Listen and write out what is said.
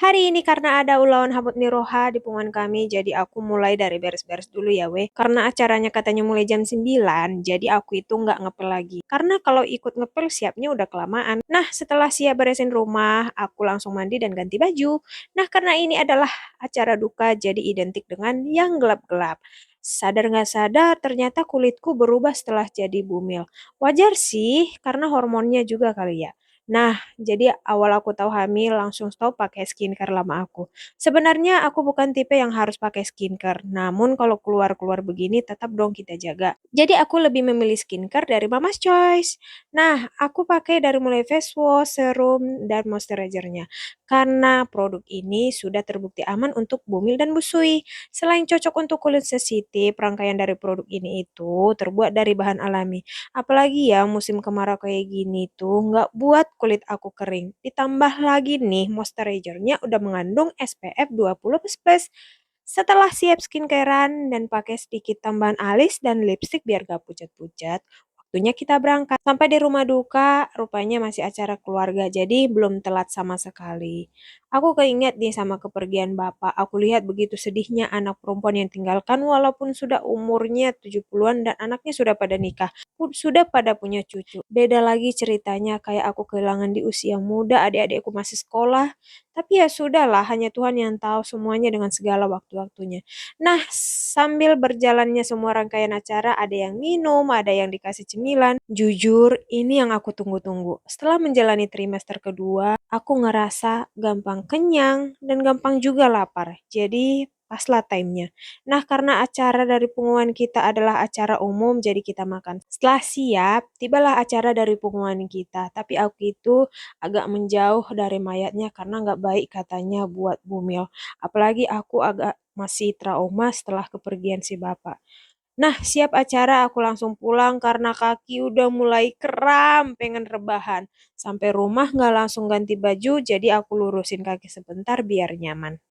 Hari ini karena ada Ulawan Hamut Niroha di Pungan kami, jadi aku mulai dari beres-beres dulu ya weh. Karena acaranya katanya mulai jam 9, jadi aku itu nggak ngepel lagi. Karena kalau ikut ngepel siapnya udah kelamaan. Nah, setelah siap beresin rumah, aku langsung mandi dan ganti baju. Nah, karena ini adalah acara duka, jadi identik dengan yang gelap-gelap. Sadar nggak sadar, ternyata kulitku berubah setelah jadi bumil. Wajar sih, karena hormonnya juga kali ya. Nah, jadi awal aku tahu hamil langsung stop pakai skincare lama aku. Sebenarnya aku bukan tipe yang harus pakai skincare, namun kalau keluar-keluar begini tetap dong kita jaga. Jadi aku lebih memilih skincare dari Mama's Choice. Nah, aku pakai dari mulai face wash, serum, dan moisturizernya. Karena produk ini sudah terbukti aman untuk bumil dan busui. Selain cocok untuk kulit sensitif, rangkaian dari produk ini itu terbuat dari bahan alami. Apalagi ya musim kemarau kayak gini tuh nggak buat kulit aku kering. Ditambah lagi nih moisturizernya udah mengandung SPF 20++. Setelah siap skincarean dan pakai sedikit tambahan alis dan lipstick biar gak pucat-pucat, waktunya kita berangkat. Sampai di rumah duka, rupanya masih acara keluarga, jadi belum telat sama sekali. Aku keinget nih sama kepergian bapak. Aku lihat begitu sedihnya anak perempuan yang tinggalkan walaupun sudah umurnya 70-an dan anaknya sudah pada nikah sudah pada punya cucu. Beda lagi ceritanya kayak aku kehilangan di usia muda, adik-adikku masih sekolah. Tapi ya sudahlah, hanya Tuhan yang tahu semuanya dengan segala waktu-waktunya. Nah, sambil berjalannya semua rangkaian acara, ada yang minum, ada yang dikasih cemilan. Jujur, ini yang aku tunggu-tunggu. Setelah menjalani trimester kedua, aku ngerasa gampang kenyang dan gampang juga lapar. Jadi, paslah time-nya. Nah, karena acara dari pengumuman kita adalah acara umum, jadi kita makan. Setelah siap, tibalah acara dari pengumuman kita. Tapi aku itu agak menjauh dari mayatnya karena nggak baik katanya buat bumil. Apalagi aku agak masih trauma setelah kepergian si bapak. Nah, siap acara aku langsung pulang karena kaki udah mulai kram, pengen rebahan. Sampai rumah nggak langsung ganti baju, jadi aku lurusin kaki sebentar biar nyaman.